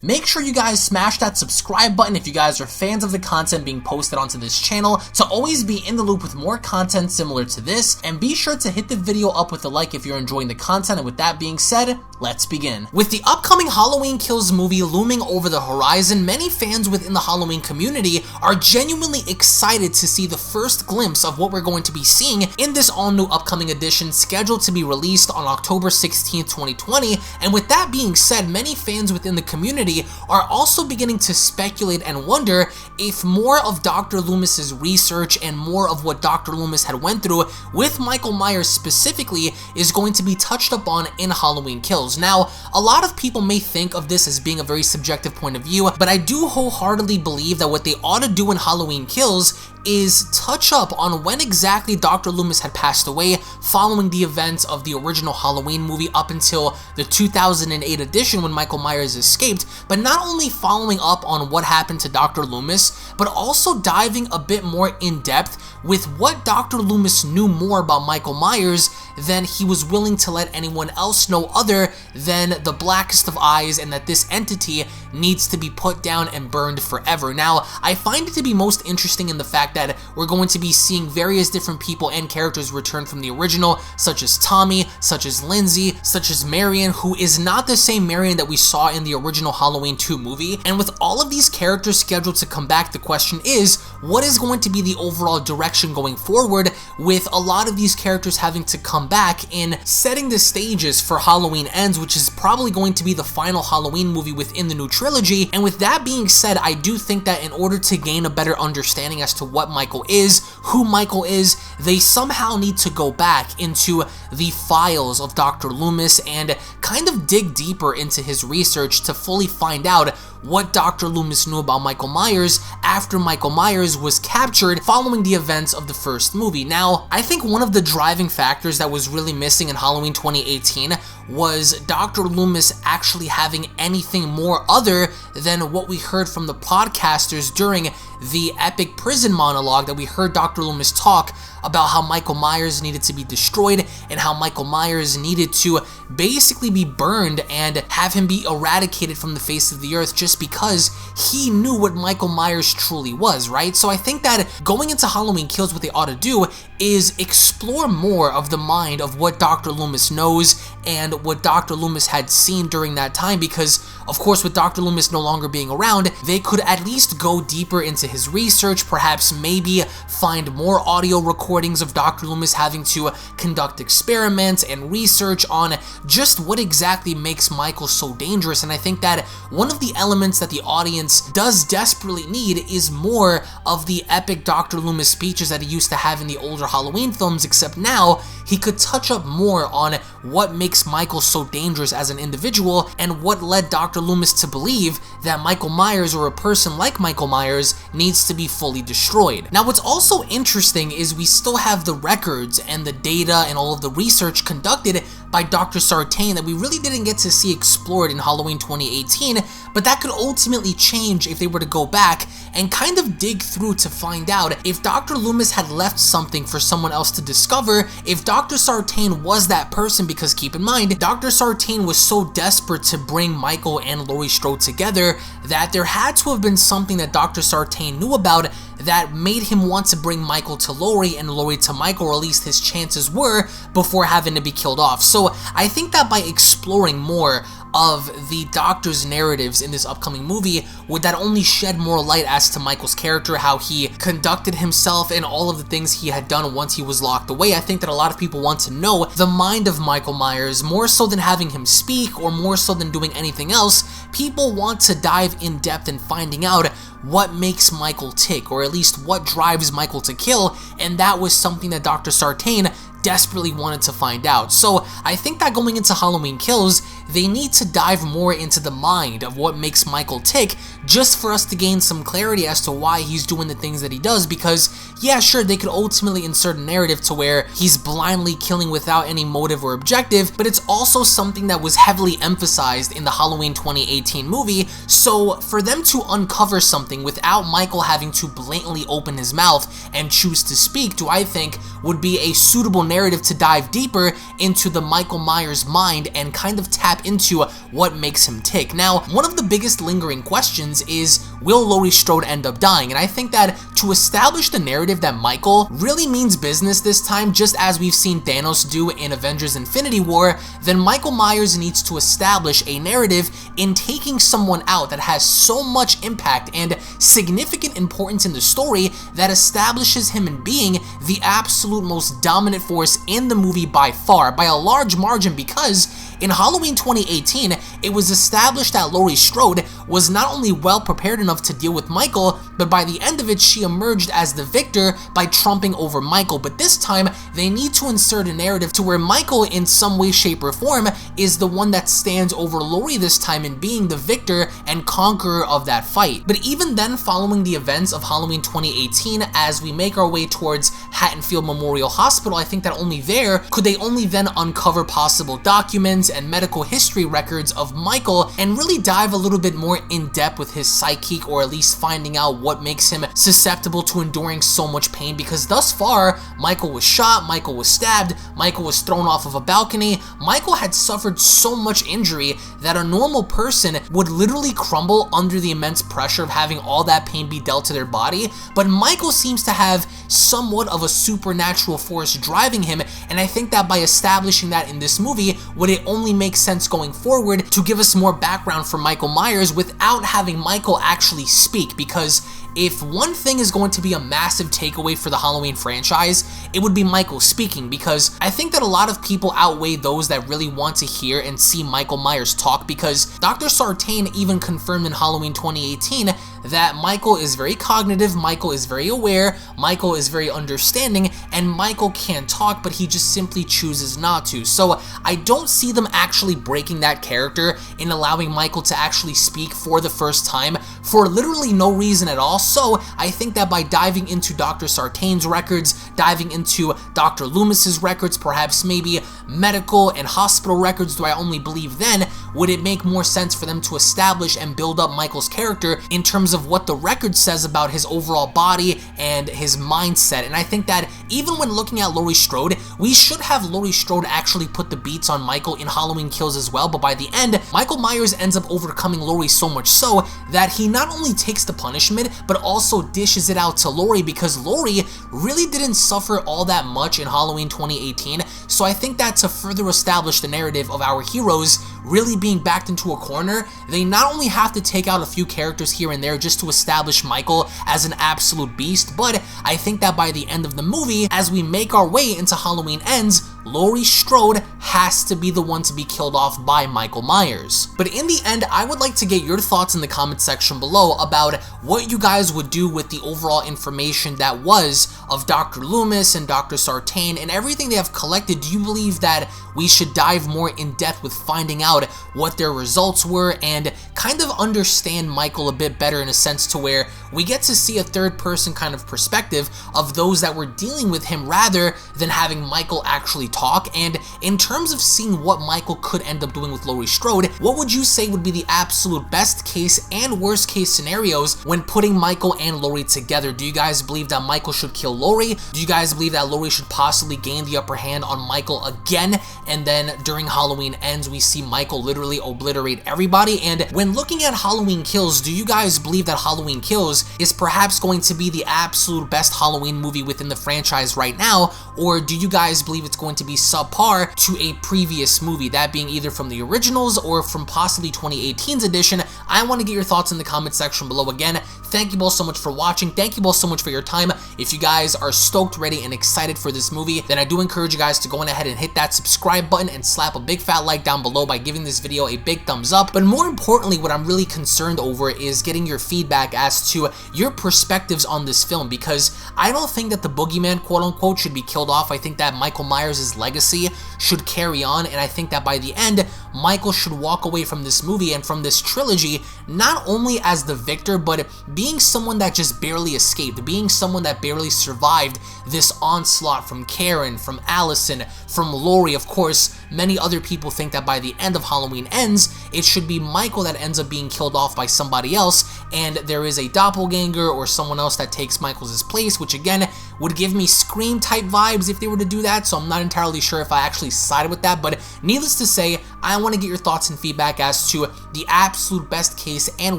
Make sure you guys smash that subscribe button if you guys are fans of the content being posted onto this channel to always be in the loop with more content similar to this, and be sure to hit the video up with a like if you're enjoying the content. And with that being said, let's begin. With the upcoming Halloween Kills movie looming over the horizon, many fans within the Halloween community are genuinely excited to see the first glimpse of what we're going to be seeing in this all-new upcoming edition scheduled to be released on October 16th, 2020. And with that being said, many fans within the community are also beginning to speculate and wonder if more of Dr. Loomis's research and more of what Dr. Loomis had went through with Michael Myers specifically is going to be touched upon in Halloween Kills. Now, a lot of people may think of this as being a very subjective point of view, but I do wholeheartedly believe that what they ought to do in Halloween Kills is touch up on when exactly Dr. Loomis had passed away following the events of the original Halloween movie up until the 2008 edition when Michael Myers escaped, but not only following up on what happened to Dr. Loomis, but also diving a bit more in depth with what Dr. Loomis knew more about Michael Myers than he was willing to let anyone else know other than the blackest of eyes, and that this entity needs to be put down and burned forever. Now, I find it to be most interesting in the fact that we're going to be seeing various different people and characters return from the original, such as Tommy, such as Lindsay, such as Marion, who is not the same Marion that we saw in the original Halloween 2 movie. And with all of these characters scheduled to come back, the question is, what is going to be the overall direction going forward, with a lot of these characters having to come back in setting the stages for Halloween Ends, which is probably going to be the final Halloween movie within the new trilogy. And with that being said, I do think that in order to gain a better understanding as to what Michael is, who Michael is, they somehow need to go back into the files of Dr. Loomis and kind of dig deeper into his research to fully find out what Dr. Loomis knew about Michael Myers after Michael Myers was captured following the events of the first movie. Now, I think one of the driving factors that was really missing in Halloween 2018 was Dr. Loomis actually having anything more other than what we heard from the podcasters during the epic prison monologue that we heard Dr. Loomis talk about how Michael Myers needed to be destroyed and how Michael Myers needed to basically be burned and have him be eradicated from the face of the earth just because he knew what Michael Myers truly was, right? So I think that going into Halloween Kills, what they ought to do is explore more of the mind of what Dr. Loomis knows and what Dr. Loomis had seen during that time, because of course with Dr. Loomis no longer being around, they could at least go deeper into his research, perhaps maybe find more audio recordings of Dr. Loomis having to conduct experiments and research on just what exactly makes Michael so dangerous. And I think that one of the elements that the audience does desperately need is more of the epic Dr. Loomis speeches that he used to have in the older Halloween films, except now he could touch up more on what makes Michael so dangerous as an individual and what led Dr. Loomis to believe that Michael Myers, or a person like Michael Myers, needs to be fully destroyed. Now, what's also interesting is we still have the records and the data and all of the research conducted by Dr. Sartain that we really didn't get to see explored in Halloween 2018, but that could ultimately change if they were to go back and kind of dig through to find out if Dr. Loomis had left something for someone else to discover, if Dr. Sartain was that person, because keep in mind, Dr. Sartain was so desperate to bring Michael and Laurie Strode together that there had to have been something that Dr. Sartain knew about that made him want to bring Michael to Laurie and Laurie to Michael, or at least his chances were, before having to be killed off. So I think that by exploring more of the Doctor's narratives in this upcoming movie, would that only shed more light as to Michael's character, how he conducted himself, and all of the things he had done once he was locked away. I think that a lot of people want to know the mind of Michael Myers, more so than having him speak, or more so than doing anything else. People want to dive in depth in finding out what makes Michael tick, or at least what drives Michael to kill, and that was something that Dr. Sartain desperately wanted to find out. So I think that going into Halloween Kills, they need to dive more into the mind of what makes Michael tick, just for us to gain some clarity as to why he's doing the things that he does. Because yeah, sure, they could ultimately insert a narrative to where he's blindly killing without any motive or objective, but it's also something that was heavily emphasized in the Halloween 2018 movie. So for them to uncover something without Michael having to blatantly open his mouth and choose to speak, do I think would be a suitable narrative to dive deeper into the Michael Myers mind and kind of tap tap into what makes him tick. Now, one of the biggest lingering questions is, will Laurie Strode end up dying? And I think that to establish the narrative that Michael really means business this time, just as we've seen Thanos do in Avengers Infinity War, then Michael Myers needs to establish a narrative in taking someone out that has so much impact and significant importance in the story that establishes him in being the absolute most dominant force in the movie by far, by a large margin, because in Halloween 2018, it was established that Laurie Strode was not only well prepared enough to deal with Michael, but by the end of it, she emerged as the victor by trumping over Michael. But this time, they need to insert a narrative to where Michael, in some way, shape, or form, is the one that stands over Laurie this time in being the victor and conqueror of that fight. But even then, following the events of Halloween 2018, as we make our way towards Haddonfield Memorial Hospital, I think that only there could they only then uncover possible documents and medical history records of Michael and really dive a little bit more in depth with his psyche, or at least finding out what makes him susceptible to enduring so much pain, because thus far, Michael was shot, Michael was stabbed, Michael was thrown off of a balcony. Michael had suffered so much injury that a normal person would literally crumble under the immense pressure of having all that pain be dealt to their body, but Michael seems to have somewhat of a supernatural force driving him, and I think that by establishing that in this movie, would it only make sense going forward to give us more background for Michael Myers without having Michael actually speak, because if one thing is going to be a massive takeaway for the Halloween franchise, it would be Michael speaking, because I think that a lot of people outweigh those that really want to hear and see Michael Myers talk, because Dr. Sartain even confirmed in Halloween 2018 that Michael is very cognitive, Michael is very aware, Michael is very understanding, and Michael can talk, but he just simply chooses not to. So I don't see them actually breaking that character in allowing Michael to actually speak for the first time for literally no reason at all. So I think that by diving into Dr. Sartain's records, diving into Dr. Loomis's records, perhaps maybe medical and hospital records, do I only believe then, would it make more sense for them to establish and build up Michael's character in terms of what the record says about his overall body and his mindset. And I think that even when looking at Laurie Strode, we should have Laurie Strode actually put the beats on Michael in Halloween Kills as well, but by the end, Michael Myers ends up overcoming Laurie so much so that he not only takes the punishment, but also dishes it out to Laurie, because Laurie really didn't suffer all that much in Halloween 2018, so I think that to further establish the narrative of our heroes really being backed into a corner, they not only have to take out a few characters here and there just to establish Michael as an absolute beast, but I think that by the end of the movie, as we make our way into Halloween Ends, Laurie Strode has to be the one to be killed off by Michael Myers. But in the end, I would like to get your thoughts in the comment section below about what you guys would do with the overall information that was of Dr. Loomis and Dr. Sartain and everything they have collected. Do you believe that we should dive more in depth with finding out what their results were and kind of understand Michael a bit better, in a sense to where we get to see a third person kind of perspective of those that were dealing with him rather than having Michael actually talk? And in terms of seeing what Michael could end up doing with Laurie Strode, what would you say would be the absolute best case and worst case scenarios when putting Michael and Laurie together? Do you guys believe that Michael should kill Laurie? Do you guys believe that Laurie should possibly gain the upper hand on Michael again, and then during Halloween Ends we see Michael literally obliterate everybody? And when looking at Halloween Kills, do you guys believe that Halloween Kills is perhaps going to be the absolute best Halloween movie within the franchise right now, or do you guys believe it's going to be subpar to a previous movie, that being either from the originals or from possibly 2018's edition? I want to get your thoughts in the comment section below. Again, thank you all so much for watching, thank you all so much for your time. If you guys are stoked, ready, and excited for this movie, then I do encourage you guys to go on ahead and hit that subscribe button and slap a big fat like down below by giving this video a big thumbs up. But more importantly, what I'm really concerned over is getting your feedback as to your perspectives on this film, because I don't think that the boogeyman, quote unquote, should be killed off. I think that Michael Myers' legacy should carry on, and I think that by the end, Michael should walk away from this movie and from this trilogy not only as the victor, but being someone that just barely escaped, being someone that barely survived this onslaught from Karen, from Allison, from Laurie. Of course, many other people think that by the end of Halloween Ends, it should be Michael that ends up being killed off by somebody else, and there is a doppelganger or someone else that takes Michaels' place, which again would give me Scream type vibes if they were to do that, so I'm not entirely sure if I actually sided with that. But needless to say, I want to get your thoughts and feedback as to the absolute best case and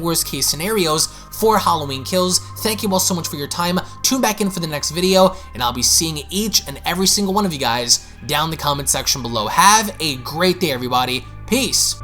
worst case scenarios for Halloween Kills. Thank you all so much for your time. Tune back in for the next video, and I'll be seeing each and every single one of you guys down in the comment section below. Have a great day, everybody. Peace.